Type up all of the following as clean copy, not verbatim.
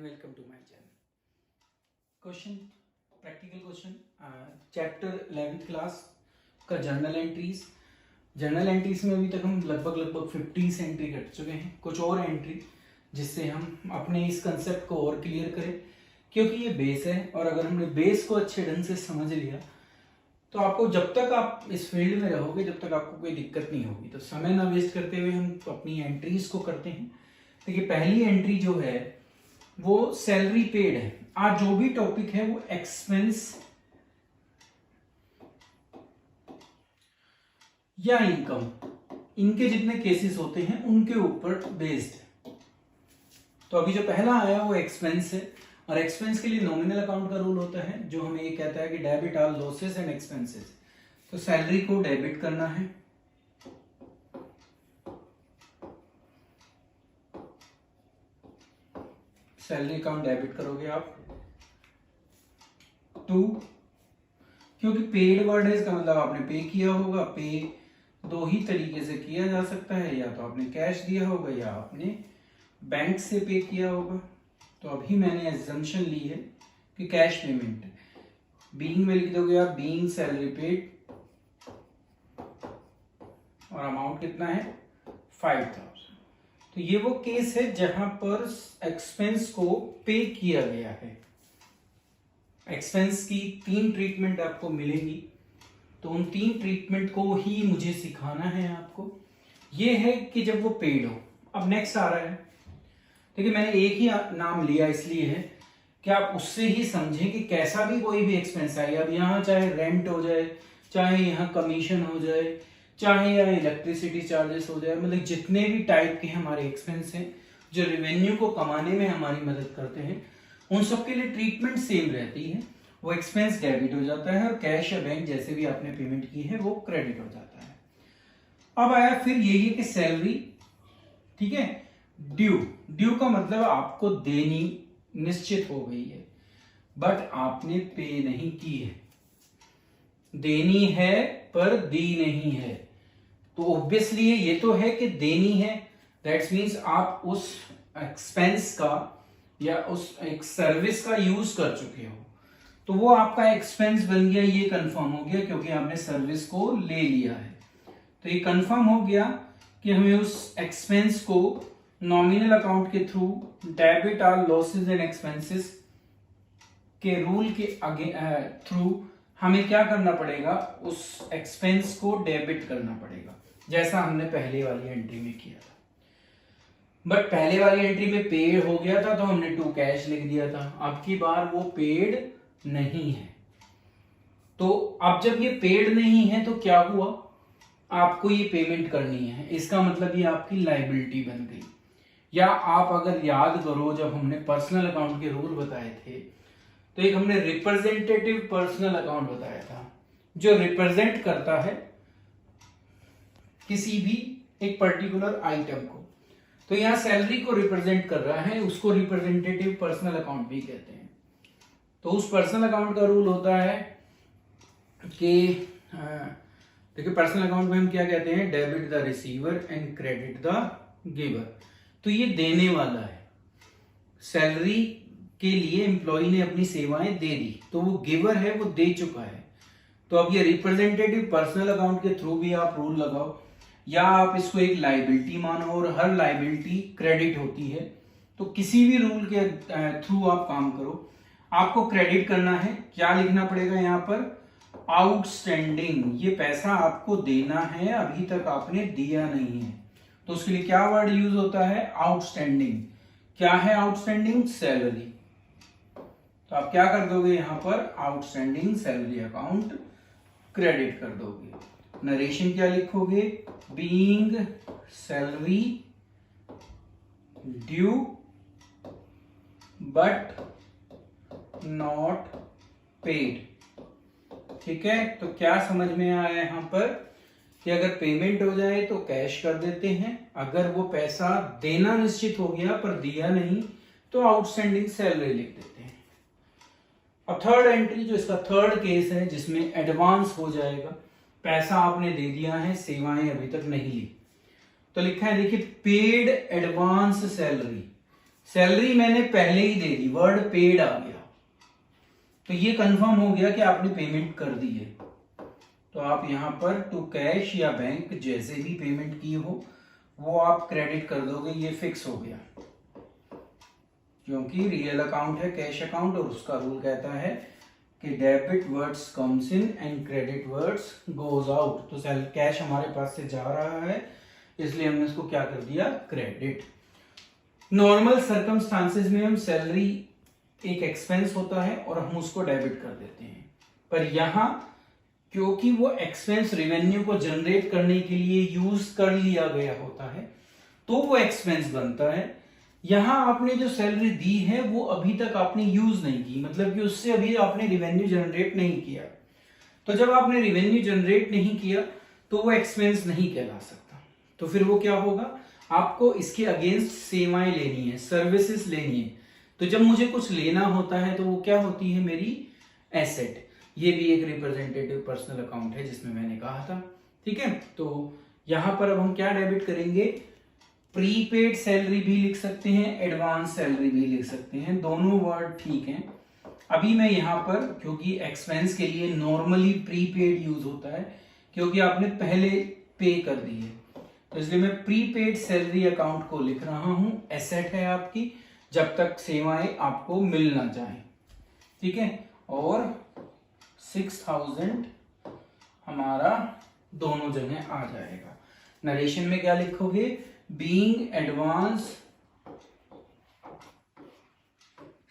welcome to my channel. Question, practical question, chapter 11th class का journal entries. Journal entries में अभी तक हम लगभग 50 एंट्री कर चुके हैं। कुछ और एंट्री जिससे हम अपने इस कंसेप्ट को और क्लियर करें, क्योंकि ये बेस है और अगर हमने बेस को अच्छे ढंग से समझ लिया तो आपको जब तक आप इस फील्ड में रहोगे जब तक आपको कोई दिक्कत नहीं होगी। तो समय ना वेस्ट करते हुए हम अपनी एंट्रीज को करते हैं। देखिए पहली एंट्री जो है वो सैलरी पेड है। आज जो भी टॉपिक है वो एक्सपेंस या इनकम, इनके जितने केसेस होते हैं उनके ऊपर बेस्ड है। तो अभी जो पहला आया वो एक्सपेंस है और एक्सपेंस के लिए नॉमिनल अकाउंट का रूल होता है जो हमें ये कहता है कि debit all losses and expenses. तो सैलरी को डेबिट करना है, सैलरी अकाउंट डेबिट करोगे आप। टू, क्योंकि पेड वर्ड है इसका मतलब आपने पे किया होगा। पे दो ही तरीके से किया जा सकता है, या तो आपने कैश दिया होगा या आपने बैंक से पे किया होगा। तो अभी मैंने एजम्पशन ली है कि कैश पेमेंट है। बीइंग में लिख दोगे आप बीइंग सैलरी पेड और अमाउंट कितना है 5000। तो ये वो केस है जहां पर एक्सपेंस को पे किया गया है। एक्सपेंस की 3 ट्रीटमेंट आपको मिलेंगी, तो उन 3 ट्रीटमेंट को ही मुझे सिखाना है आपको। ये है कि जब वो पेड हो। अब नेक्स्ट आ रहा है, देखिए मैंने एक ही नाम लिया इसलिए है कि आप उससे ही समझें कि कैसा भी कोई भी एक्सपेंस आए। अब यहाँ चाहे रेंट हो जाए, चाहे यहाँ कमीशन हो जाए, चाहे या इलेक्ट्रिसिटी चार्जेस हो जाए, मतलब जितने भी टाइप के हमारे एक्सपेंस हैं जो रेवेन्यू को कमाने में हमारी मदद करते हैं, उन सब के लिए ट्रीटमेंट सेम रहती है। वो एक्सपेंस डेबिट हो जाता है और कैश या बैंक जैसे भी आपने पेमेंट की है वो क्रेडिट हो जाता है। अब आया फिर यही कि सैलरी, ठीक है। ड्यू का मतलब आपको देनी निश्चित हो गई है बट आपने पे नहीं की है। देनी है पर दी नहीं है, तो ऑब्वियसली ये तो है कि देनी है। दैट्स मीन्स आप उस एक्सपेंस का या उस एक सर्विस का यूज कर चुके हो, तो वो आपका एक्सपेंस बन गया। ये कंफर्म हो गया क्योंकि आपने सर्विस को ले लिया है। तो ये कंफर्म हो गया कि हमें उस एक्सपेंस को नॉमिनल अकाउंट के through debit all losses and expenses के रूल के थ्रू हमें क्या करना पड़ेगा, उस एक्सपेंस को डेबिट करना पड़ेगा, जैसा हमने पहले वाली एंट्री में किया था। बट पहले वाली एंट्री में पेड हो गया था तो हमने टू कैश लिख दिया था। अब की बार वो पेड नहीं है। तो अब जब ये पेड नहीं है तो क्या हुआ, आपको ये पेमेंट करनी है। इसका मतलब ये आपकी लायबिलिटी बन गई। या आप अगर याद करो जब हमने पर्सनल अकाउंट के रूल बताए थे तो एक हमने रिप्रेजेंटेटिव पर्सनल अकाउंट बताया था जो रिप्रेजेंट करता है किसी भी एक पर्टिकुलर आइटम को। तो यहां सैलरी को रिप्रेजेंट कर रहा है, उसको रिप्रेजेंटेटिव पर्सनल अकाउंट भी कहते हैं। तो उस पर्सनल अकाउंट का रूल होता है कि देखिए पर्सनल अकाउंट में हम क्या कहते हैं, debit the receiver and credit the giver. तो ये देने वाला है। सैलरी के लिए एम्प्लॉय ने अपनी सेवाएं दे दी, तो वो गिवर है, वो दे चुका है। तो अब ये रिप्रेजेंटेटिव पर्सनल अकाउंट के थ्रू भी आप रूल लगाओ, या आप इसको एक लायबिलिटी मानो और हर लायबिलिटी क्रेडिट होती है। तो किसी भी रूल के थ्रू आप काम करो, आपको क्रेडिट करना है। क्या लिखना पड़ेगा यहाँ पर, आउटस्टैंडिंग। ये पैसा आपको देना है, अभी तक आपने दिया नहीं है, तो उसके लिए क्या वर्ड यूज होता है, आउटस्टैंडिंग। क्या है आउटस्टैंडिंग, सैलरी। तो आप क्या कर दोगे यहाँ पर, आउटस्टैंडिंग सैलरी अकाउंट क्रेडिट कर दोगे। नरेशन क्या लिखोगे, being salary due but not paid. ठीक है, तो क्या समझ में आया यहां पर कि अगर पेमेंट हो जाए तो कैश कर देते हैं, अगर वो पैसा देना निश्चित हो गया पर दिया नहीं तो आउटस्टैंडिंग सैलरी लिख देते हैं। और थर्ड एंट्री जो इसका थर्ड केस है जिसमें एडवांस हो जाएगा, पैसा आपने दे दिया है, सेवाएं अभी तक नहीं ली, तो लिखा है देखिए पेड एडवांस सैलरी। सैलरी मैंने पहले ही दे दी, वर्ड पेड आ गया, तो ये कंफर्म हो गया कि आपने पेमेंट कर दी है। तो आप यहां पर टू कैश या बैंक जैसे भी पेमेंट की हो वो आप क्रेडिट कर दोगे, ये फिक्स हो गया, क्योंकि रियल अकाउंट है कैश अकाउंट, और उसका रूल कहता है कि debit words comes in and credit words goes out. तो कैश हमारे पास से जा रहा है, इसलिए हमने इसको क्या कर दिया, क्रेडिट। नॉर्मल सर्कमस्टांसेस में हम सैलरी एक एक्सपेंस होता है और हम उसको डेबिट कर देते हैं, पर यहां क्योंकि वो एक्सपेंस रेवेन्यू को जनरेट करने के लिए यूज कर लिया गया होता है तो वो एक्सपेंस बनता है। यहां आपने जो सैलरी दी है वो अभी तक आपने यूज नहीं की, मतलब कि उससे अभी आपने रेवेन्यू जनरेट नहीं किया। तो जब आपने रेवेन्यू जनरेट नहीं किया तो वो एक्सपेंस नहीं कहला सकता। तो फिर वो क्या होगा, आपको इसके अगेंस्ट सेवाएं लेनी है, सर्विसेज लेनी है। तो जब मुझे कुछ लेना होता है तो वो क्या होती है, मेरी एसेट। ये भी एक रिप्रेजेंटेटिव पर्सनल अकाउंट है जिसमें मैंने कहा था, ठीक है। तो यहां पर अब हम क्या डेबिट करेंगे, प्रीपेड सैलरी भी लिख सकते हैं, एडवांस सैलरी भी लिख सकते हैं, दोनों वर्ड ठीक हैं। अभी मैं यहां पर, क्योंकि एक्सपेंस के लिए नॉर्मली प्रीपेड यूज होता है क्योंकि आपने पहले पे कर दी है, तो इसलिए मैं प्रीपेड सैलरी अकाउंट को लिख रहा हूं। एसेट है आपकी जब तक सेवाएं आपको मिल ना जाए, ठीक है। और 6000 हमारा दोनों जगह आ जाएगा। नरेशन में क्या लिखोगे, बीइंग एडवांस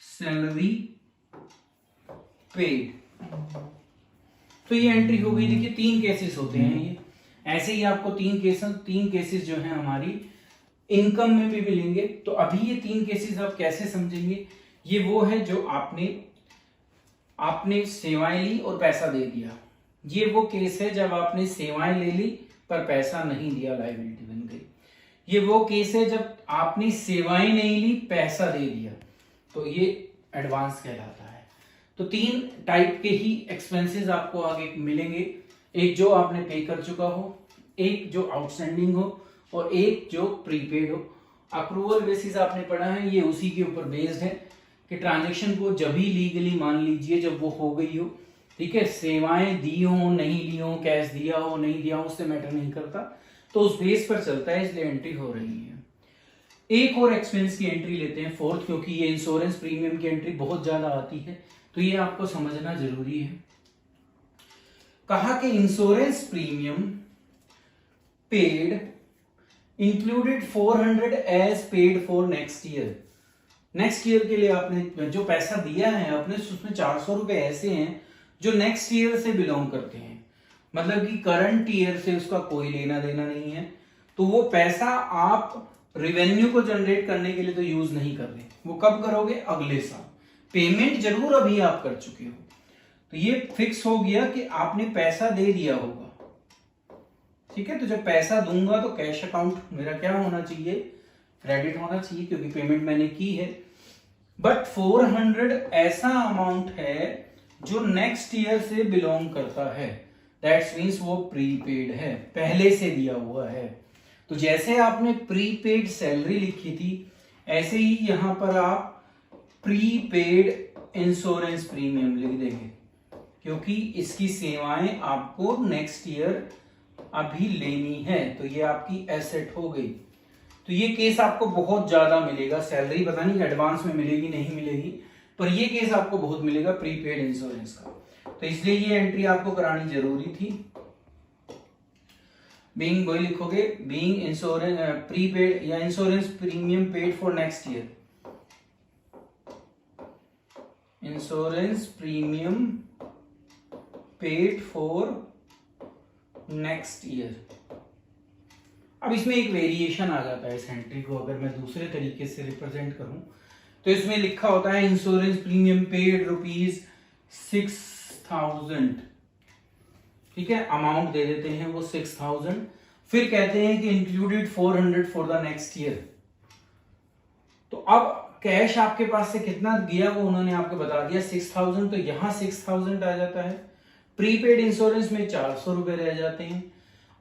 सैलरी पेड। तो ये एंट्री हो गई। देखिए 3 केसेस होते हैं, ये ऐसे ही आपको 3 केसेस जो है हमारी इनकम में भी मिलेंगे। तो अभी ये 3 केसेस आप कैसे समझेंगे, ये वो है जो आपने सेवाएं ली और पैसा दे दिया। ये वो केस है जब आपने सेवाएं ले ली पर पैसा नहीं दिया, लायबिलिटी बन गई। ये वो केस है जब आपने सेवाएं नहीं ली, पैसा दे दिया, तो ये एडवांस कहलाता है। तो 3 टाइप के ही एक्सपेंसेस आपको आगे मिलेंगे, एक जो आपने पे कर चुका हो, एक जो आउटस्टैंडिंग हो, और एक जो प्रीपेड हो। अप्रूवल बेसिस आपने पढ़ा है, ये उसी के ऊपर बेस्ड है कि ट्रांजेक्शन को जब भी लीगली मान लीजिए जब वो हो गई हो, ठीक है, सेवाएं दी हो नहीं ली हो, कैश दिया हो नहीं दिया हो, उससे मैटर नहीं करता, तो उस बेस पर चलता है, इसलिए एंट्री हो रही है। एक और एक्सपेंस की एंट्री लेते हैं 4th, क्योंकि ये इंश्योरेंस प्रीमियम की एंट्री बहुत ज्यादा आती है, तो ये आपको समझना जरूरी है। कहा कि insurance premium paid included 400 as paid for next year. Next year के लिए आपने जो पैसा दिया है आपने, उसमें 400 रुपए ऐसे हैं जो नेक्स्ट ईयर से बिलोंग करते हैं, मतलब कि करंट ईयर से उसका कोई लेना देना नहीं है। तो वो पैसा आप रेवेन्यू को जनरेट करने के लिए तो यूज नहीं कर रहे, वो कब करोगे, अगले साल। पेमेंट जरूर अभी आप कर चुके हो, तो ये फिक्स हो गया कि आपने पैसा दे दिया होगा, ठीक है। तो जब पैसा दूंगा तो कैश अकाउंट मेरा क्या होना चाहिए, क्रेडिट होना चाहिए, क्योंकि पेमेंट मैंने की है। बट 400 ऐसा अमाउंट है जो नेक्स्ट ईयर से बिलोंग करता है, दैट्स मीन्स वो प्रीपेड है, पहले से दिया हुआ है। तो जैसे आपने प्रीपेड सैलरी लिखी थी, ऐसे ही यहां पर आप प्रीपेड इंश्योरेंस प्रीमियम लिख देंगे, क्योंकि इसकी सेवाएं आपको नेक्स्ट ईयर अभी लेनी है, तो ये आपकी एसेट हो गई। तो ये केस आपको बहुत ज्यादा मिलेगा, सैलरी पता नहीं एडवांस में मिलेगी नहीं मिलेगी, पर ये केस आपको बहुत मिलेगा प्रीपेड इंश्योरेंस का, तो इसलिए ये एंट्री आपको करानी जरूरी थी। बीइंग वही लिखोगे, बीइंग इंश्योरेंस प्रीपेड या insurance premium paid for next year, insurance premium paid for next year. अब इसमें एक वेरिएशन आ जाता है इस एंट्री को, अगर मैं दूसरे तरीके से रिप्रेजेंट करूं तो इसमें लिखा होता है इंश्योरेंस प्रीमियम पेड ₹6000, ठीक है, अमाउंट दे देते हैं वो 6000, फिर कहते हैं कि included 400 for the next year. तो अब कैश आपके पास से कितना गया वो उन्होंने आपको बता दिया 6000, तो यहां 6000 आ जाता है। प्रीपेड इंश्योरेंस में 400 रुपए रह जाते हैं,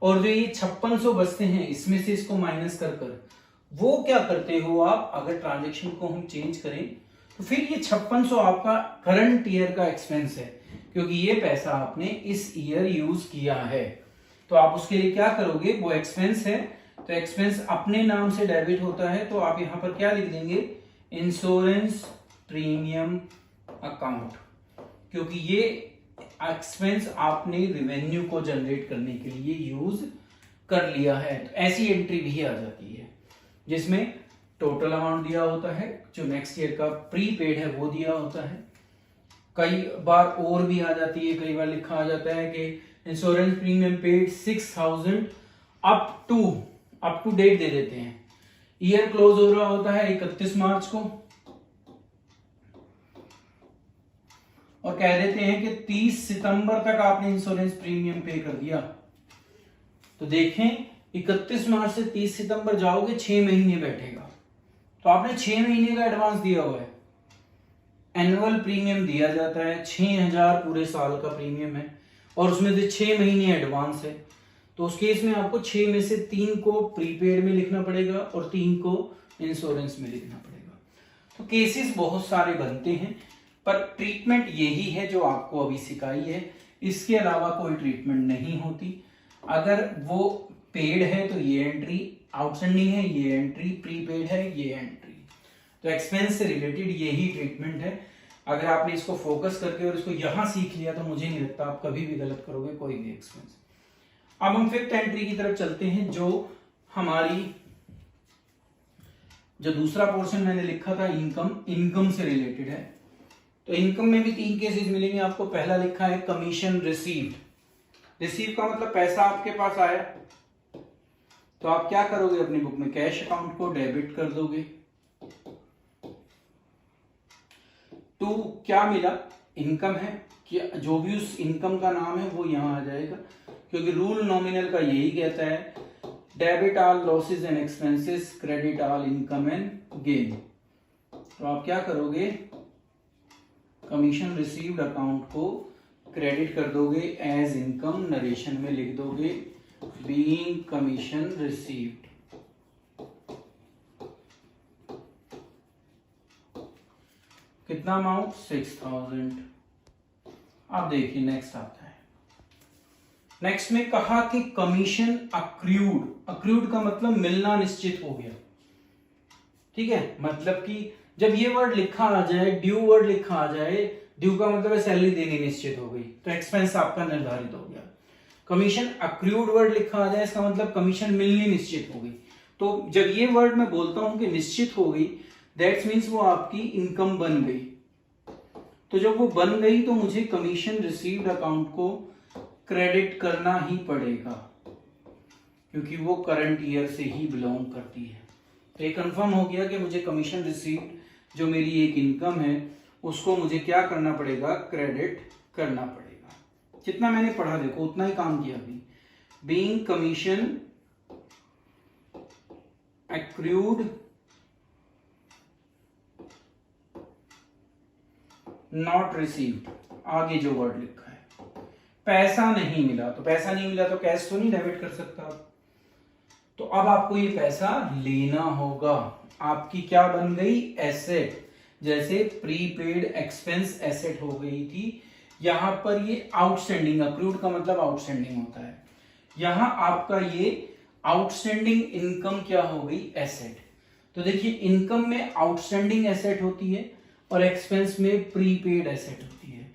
और जो ये 5600 बचते हैं इसमें से इसको माइनस कर वो क्या करते हो आप, अगर ट्रांजेक्शन को हम चेंज करें तो फिर ये 5600 आपका करंट ईयर का एक्सपेंस है, क्योंकि ये पैसा आपने इस ईयर यूज किया है। तो आप उसके लिए क्या करोगे, वो एक्सपेंस है तो एक्सपेंस अपने नाम से डेबिट होता है, तो आप यहां पर क्या लिख देंगे, इंश्योरेंस प्रीमियम अकाउंट, क्योंकि ये एक्सपेंस आपने रिवेन्यू को जनरेट करने के लिए यूज कर लिया है। तो ऐसी एंट्री भी आ जाती है जिसमें टोटल अमाउंट दिया होता है, जो नेक्स्ट ईयर का प्रीपेड है वो दिया होता है। कई बार और भी आ जाती है, कई बार लिखा आ जाता है कि insurance premium paid 6000 up to date दे देते हैं। ईयर क्लोज हो रहा होता है 31 मार्च को और कह देते हैं कि 30 सितंबर तक आपने इंश्योरेंस प्रीमियम पे कर दिया। तो देखें 31 मार्च से 30 सितंबर जाओगे 6 महीने बैठेगा, तो आपने 6 महीने का एडवांस दिया हुआ है। एनुअल प्रीमियम दिया जाता है 6000 पूरे साल का प्रीमियम है और उसमें से 6 महीने एडवांस है। तो उस केस में आपको 6 में से 3 को प्रीपेड में लिखना पड़ेगा और 3 को इंश्योरेंस में लिखना पड़ेगा। तो केसेस बहुत सारे बनते हैं, पर ट्रीटमेंट यही है जो आपको अभी सिखाई है, इसके अलावा कोई ट्रीटमेंट नहीं होती। अगर वो पेड है तो ये एंट्री, आउटस्टैंडिंग है ये एंट्री, प्रीपेड है ये एंट्री। तो एक्सपेंस से रिलेटेड यही ट्रीटमेंट है। अगर आपने इसको फोकस करके और इसको यहां सीख लिया तो मुझे नहीं लगता आप कभी भी गलत करोगे कोई भी एक्सपेंस। अब हम फिफ्थ एंट्री की तरफ चलते हैं, जो हमारी जो दूसरा पोर्शन मैंने लिखा था इनकम से रिलेटेड है। तो इनकम में भी 3 केसेस मिलेंगे आपको। पहला लिखा है कमीशन रिसीव्ड। रिसीव का मतलब पैसा आपके पास आया, तो आप क्या करोगे, अपनी बुक में कैश अकाउंट को डेबिट कर दोगे। टू क्या मिला, इनकम है, कि जो भी उस इनकम का नाम है वो यहां आ जाएगा, क्योंकि रूल नॉमिनल का यही कहता है debit all losses and expenses, credit all income and gain. तो आप क्या करोगे, कमीशन रिसीव्ड अकाउंट को क्रेडिट कर दोगे एज इनकम, नरेशन में लिख दोगे बीइंग कमीशन रिसीव्ड। कितना अमाउंट, 6000। अब देखिए नेक्स्ट आता है। नेक्स्ट में कहा कि कमीशन अक्रूड। अक्रूड का मतलब मिलना निश्चित हो गया, ठीक है। मतलब कि जब ये वर्ड लिखा आ जाए, ड्यू वर्ड लिखा आ जाए, ड्यू का मतलब है सैलरी देनी निश्चित हो गई, तो एक्सपेंस आपका निर्धारित हो गया। कमीशन अक्रूड वर्ड लिखा आ जाए, इसका मतलब कमीशन मिलनी निश्चित हो गई। तो जब ये वर्ड मैं बोलता हूं कि निश्चित हो गई, दैट्स मीन्स वो आपकी इनकम बन गई। तो जब वो बन गई तो मुझे कमीशन रिसीव्ड अकाउंट को क्रेडिट करना ही पड़ेगा, क्योंकि वो करंट ईयर से ही बिलोंग करती है। तो ये कंफर्म हो गया कि मुझे कमीशन रिसीव्ड, जो मेरी एक इनकम है, उसको मुझे क्या करना पड़ेगा, क्रेडिट करना पड़ेगा। जितना मैंने पढ़ा देखो उतना ही काम किया अभी। Being commission accrued not received, आगे जो वर्ड लिखा है, पैसा नहीं मिला। तो पैसा नहीं मिला तो कैश तो नहीं डेबिट कर सकता, तो अब आपको ये पैसा लेना होगा। आपकी क्या बन गई, एसेट। जैसे प्रीपेड एक्सपेंस एसेट हो गई थी, यहां पर ये आउटस्टैंडिंग, अक्रूड का मतलब आउटस्टैंडिंग होता है, यहां आपका ये आउटस्टैंडिंग इनकम क्या हो गई, एसेट। तो देखिए इनकम में आउटस्टैंडिंग एसेट होती है और एक्सपेंस में प्रीपेड एसेट होती है।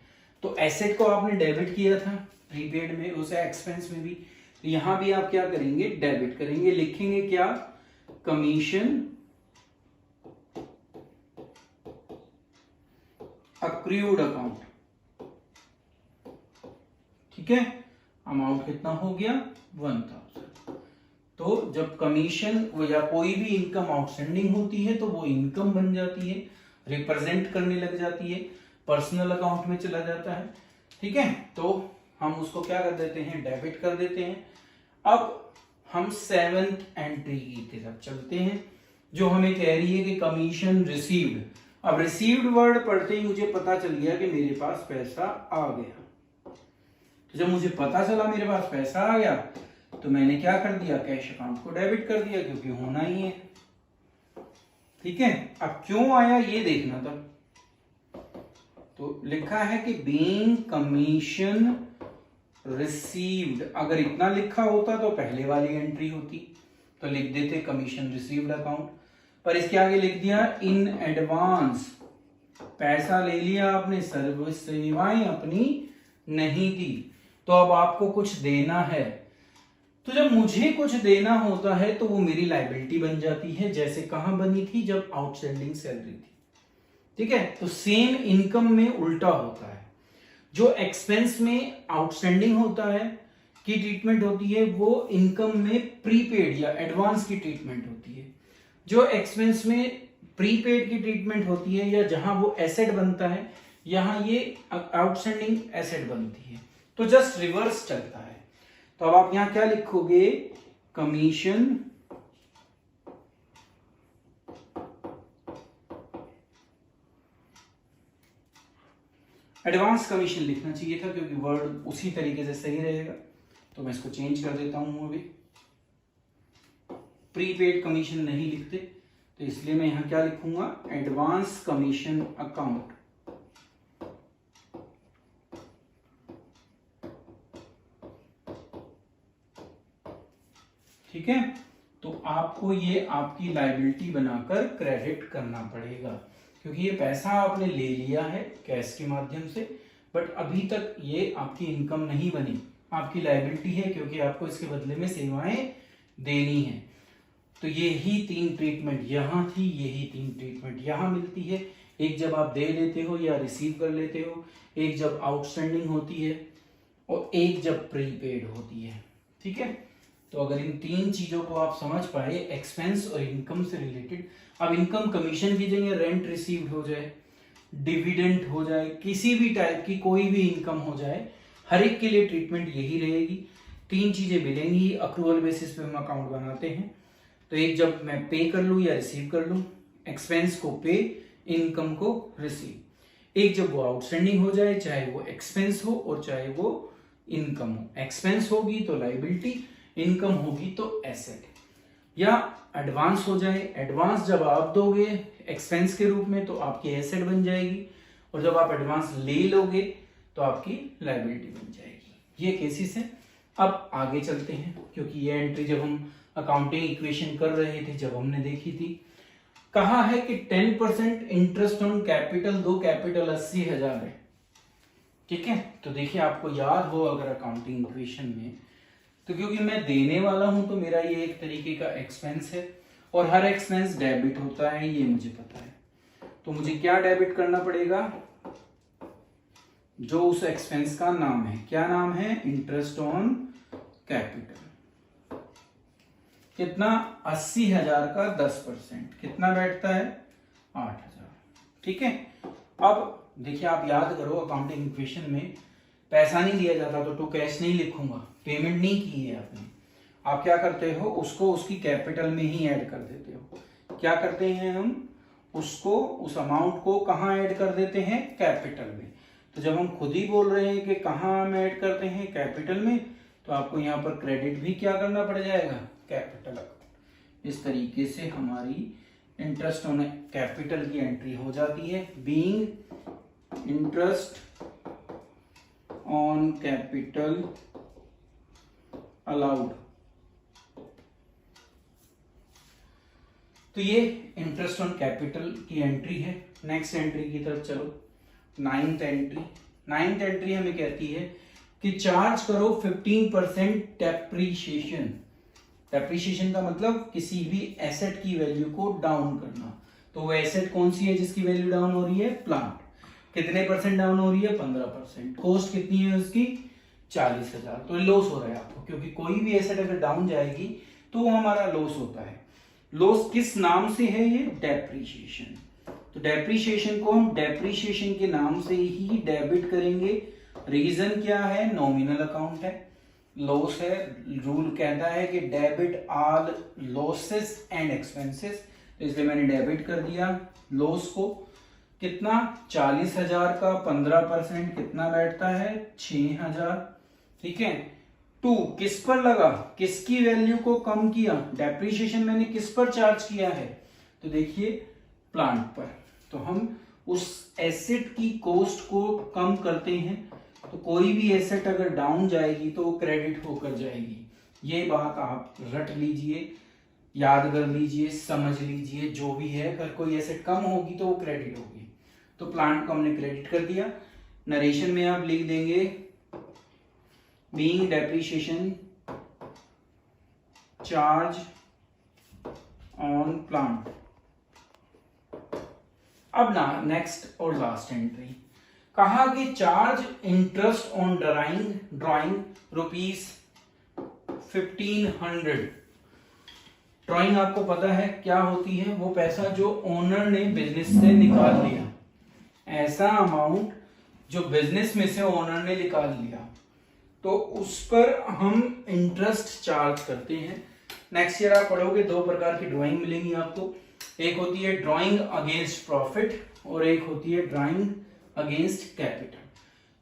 तो एसेट को आपने डेबिट किया था प्रीपेड में, उसे एक्सपेंस में भी, तो यहां भी आप क्या करेंगे, डेबिट करेंगे। लिखेंगे क्या, कमीशन अक्रूड अकाउंट, ठीक है। अमाउंट कितना हो गया, 1000। तो जब कमीशन या कोई भी इनकम आउटस्टैंडिंग होती है तो वो इनकम बन जाती है, रिप्रेजेंट करने लग जाती है, पर्सनल अकाउंट में चला जाता है, ठीक है। तो हम उसको क्या कर देते हैं, डेबिट कर देते हैं। अब हम 7th एंट्री की तरफ चलते हैं, जो हमें कह रही है कि कमीशन रिसीव्ड। अब रिसीव्ड वर्ड पढ़ते ही मुझे पता चल गया कि मेरे पास पैसा आ गया। तो जब मुझे पता चला मेरे पास पैसा आ गया, तो मैंने क्या कर दिया, कैश अकाउंट को डेबिट कर दिया, क्योंकि होना ही है। ठीक है, अब क्यों आया ये देखना था। तो लिखा है कि बीइंग कमीशन रिसीव्ड, अगर इतना लिखा होता तो पहले वाली एंट्री होती, तो लिख देते कमीशन रिसीव्ड अकाउंट, पर इसके आगे लिख दिया इन एडवांस, पैसा ले लिया आपने, सर्विस सेवाएं अपनी नहीं दी, तो अब आपको कुछ देना है। तो जब मुझे कुछ देना होता है तो वो मेरी लायबिलिटी बन जाती है, जैसे कहां बनी थी, जब आउटस्टैंडिंग सैलरी थी। ठीक है, तो सेम इनकम में उल्टा होता है, जो एक्सपेंस में आउटस्टैंडिंग होता है की ट्रीटमेंट होती है, वो इनकम में प्रीपेड या एडवांस की ट्रीटमेंट होती है। जो एक्सपेंस में प्रीपेड की ट्रीटमेंट होती है या जहां वो एसेट बनता है, यहां ये आउटस्टैंडिंग एसेट बनती है, तो जस्ट रिवर्स चलता है। तो अब आप यहां क्या लिखोगे, कमीशन एडवांस कमीशन लिखना चाहिए था, क्योंकि वर्ड उसी तरीके से सही रहेगा, तो मैं इसको चेंज कर देता हूं। अभी प्रीपेड कमीशन नहीं लिखते, तो इसलिए मैं यहां क्या लिखूंगा, एडवांस कमीशन अकाउंट। ठीक है, तो आपको ये आपकी लायबिलिटी बनाकर क्रेडिट करना पड़ेगा, क्योंकि ये पैसा आपने ले लिया है कैश के माध्यम से, बट अभी तक ये आपकी इनकम नहीं बनी, आपकी लायबिलिटी है, क्योंकि आपको इसके बदले में सेवाएं देनी है। तो यही 3 ट्रीटमेंट यहां थी, यही 3 ट्रीटमेंट यहां मिलती है। एक जब आप दे लेते हो या रिसीव कर लेते हो, एक जब आउटस्टैंडिंग होती है, और एक जब प्रीपेड होती है। ठीक है, तो अगर इन 3 चीजों को आप समझ पाए, एक्सपेंस और इनकम से रिलेटेड, अब इनकम कमीशन की जगह रेंट रिसीव्ड हो जाए, डिविडेंड हो जाए, किसी भी टाइप की कोई भी इनकम हो जाए, हर एक के लिए ट्रीटमेंट यही रहेगी। 3 चीजें मिलेंगी, अक्रूवल बेसिस पे हम अकाउंट बनाते हैं। तो एक जब मैं पे कर लूं या रिसीव कर लूं, एक्सपेंस को पे, इनकम को रिसीव। एक जब वो आउटस्टैंडिंग हो जाए, चाहे वो एक्सपेंस हो और चाहे वो इनकम हो, एक्सपेंस होगी तो लायबिलिटी, इनकम होगी तो एसेट। या एडवांस हो जाए, एडवांस जब आप दोगे एक्सपेंस के रूप में तो आपकी एसेट बन जाएगी, और जब आप एडवांस ले लोगे तो आपकी लायबिलिटी बन जाएगी। ये केसेस है। अब आगे चलते हैं, क्योंकि ये एंट्री जब हम अकाउंटिंग इक्वेशन कर रहे थे, जब हमने देखी थी, कहा है कि 10% इंटरेस्ट ऑन कैपिटल, दो कैपिटल 80,000 है। ठीक है, तो देखिए आपको याद हो अगर अकाउंटिंग इक्वेशन में, तो क्योंकि मैं देने वाला हूं तो मेरा ये एक तरीके का एक्सपेंस है, और हर एक्सपेंस डेबिट होता है, ये मुझे पता है। तो मुझे क्या डेबिट करना पड़ेगा, जो उस एक्सपेंस का नाम है। क्या नाम है, इंटरेस्ट ऑन कैपिटल। कितना, 80,000 का 10%, कितना बैठता है, 8,000। ठीक है, अब देखिए आप याद करो, अकाउंटिंग इक्वेशन में पैसा नहीं दिया जाता तो कैश नहीं लिखूंगा, पेमेंट नहीं की है आपने, आप क्या करते हो, उसको उसकी कैपिटल में ही ऐड कर देते हो। क्या करते हैं हम, उसको, उस अमाउंट को कहां ऐड कर देते हैं, कैपिटल में। तो जब हम खुद ही बोल रहे हैं कि कहां हम ऐड करते हैं, कैपिटल में, तो आपको यहां पर क्रेडिट भी क्या करना पड़ जाएगा, कैपिटल अकाउंट। इस तरीके से हमारी इंटरेस्ट ऑन कैपिटल की एंट्री हो जाती है, being interest on capital allowed. तो ये इंटरेस्ट ऑन कैपिटल की एंट्री है। नेक्स्ट एंट्री की तरफ चलो, 9th एंट्री। 9th एंट्री हमें कहती है कि चार्ज करो 15% डेप्रीशिएशन। डेप्रीशिएशन का मतलब किसी भी एसेट की वैल्यू को डाउन करना। तो वो एसेट कौन सी है जिसकी वैल्यू डाउन हो रही है, प्लांट। कितने परसेंट डाउन हो रही है, 15%। कॉस्ट कितनी है उसकी, 40,000। तो लॉस हो रहा है आपको, क्योंकि कोई भी एसेट अगर डाउन जाएगी तो वो हमारा लॉस होता है। लॉस किस नाम से है, ये डेप्रीशिएशन। तो डेप्रीशिएशन को हम डेप्रीशिएशन के नाम से ही डेबिट करेंगे। रीजन क्या है, नॉमिनल अकाउंट है, लॉस है। रूल कहता है कि debit all losses and expenses, तो इसलिए मैंने डेबिट कर दिया लॉस को। कितना, 40,000 का 15% कितना बैठता है, 6,000। ठीक है, 2 किस पर लगा, किसकी वैल्यू को कम किया, डेप्रीशिएशन मैंने किस पर चार्ज किया है, तो देखिए प्लांट पर, तो हम उस एसेट की कॉस्ट को कम करते हैं। तो कोई भी एसेट अगर डाउन जाएगी तो वो क्रेडिट होकर जाएगी। ये बात आप रट लीजिए, याद कर लीजिए, समझ लीजिए। जो भी है, अगर कोई एसेट कम होगी तो वो क्रेडिट होगी। तो प्लांट को हमने क्रेडिट कर दिया। नरेशन में आप लिख देंगे being depreciation charge on plant. अब ना नेक्स्ट और लास्ट एंट्री, कहा कि charge interest on drawing ₹1500। Drawing आपको पता है क्या होती है? वो पैसा जो ओनर ने बिजनेस से निकाल लिया, ऐसा अमाउंट जो बिजनेस में से ओनर ने निकाल लिया, तो उस पर हम इंटरेस्ट चार्ज करते हैं। नेक्स्ट ईयर आप पढ़ोगे, दो प्रकार की ड्राइंग मिलेंगी आपको। एक होती है ड्राइंग अगेंस्ट प्रॉफिट और एक होती है ड्राइंग अगेंस्ट कैपिटल।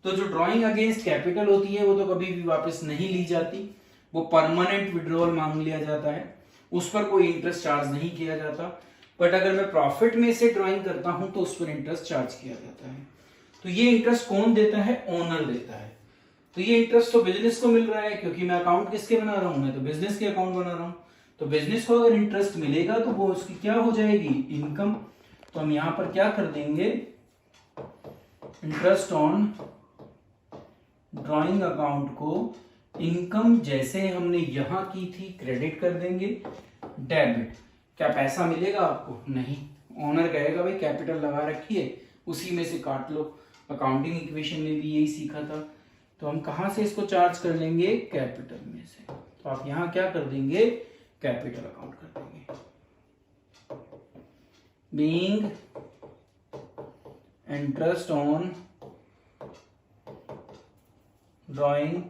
तो जो ड्राइंग अगेंस्ट कैपिटल होती है वो तो कभी भी वापस नहीं ली जाती, वो परमानेंट विड्रॉल मांग लिया जाता है, उस पर कोई इंटरेस्ट चार्ज नहीं किया जाता। बट अगर मैं प्रॉफिट में से ड्राइंग करता हूं तो उस पर इंटरेस्ट चार्ज किया जाता है। तो ये इंटरेस्ट कौन देता है? ओनर देता है। तो ये इंटरेस्ट तो बिजनेस को मिल रहा है, क्योंकि मैं अकाउंट किसके बना रहा हूं? मैं तो बिजनेस के अकाउंट बना रहा हूं। तो बिजनेस को अगर इंटरेस्ट मिलेगा तो वो उसकी क्या हो जाएगी? इनकम। तो हम यहां पर क्या कर देंगे? इंटरेस्ट ऑन ड्राइंग अकाउंट को इनकम जैसे हमने यहां की थी क्रेडिट कर देंगे। डेबिट, क्या पैसा मिलेगा आपको? नहीं। ओनर कहेगा भाई कैपिटल लगा रखी है, उसी में से काट लो। अकाउंटिंग इक्वेशन में भी यही सीखा था। तो हम कहां से इसको चार्ज कर लेंगे? कैपिटल में से। तो आप यहां क्या कर देंगे? कैपिटल अकाउंट कर देंगे। Being interest on drawing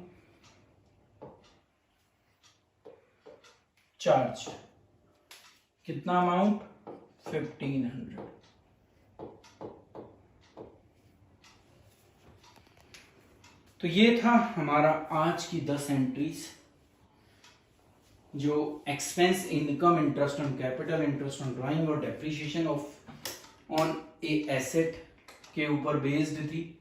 charge, कितना अमाउंट? 1500। तो ये था हमारा आज की 10 एंट्रीज, जो expense, income, interest on capital, interest on drawing और depreciation of on a asset के ऊपर बेस्ड थी।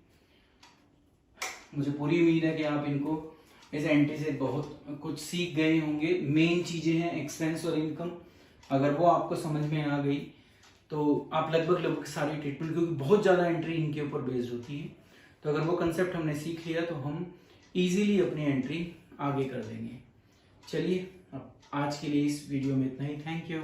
मुझे पूरी उम्मीद है कि आप इनको इस एंट्री से बहुत कुछ सीख गए होंगे। मेन चीजें हैं एक्सपेंस और इनकम, अगर वो आपको समझ में आ गई तो आप लगभग सारी ट्रीटमेंट, क्योंकि बहुत ज्यादा एंट्री इनके ऊपर बेस्ड होती है, तो अगर वो कंसेप्ट हमने सीख लिया तो हम इजीली अपनी एंट्री आगे कर देंगे। चलिए, अब आज के लिए इस वीडियो में इतना ही। Thank you.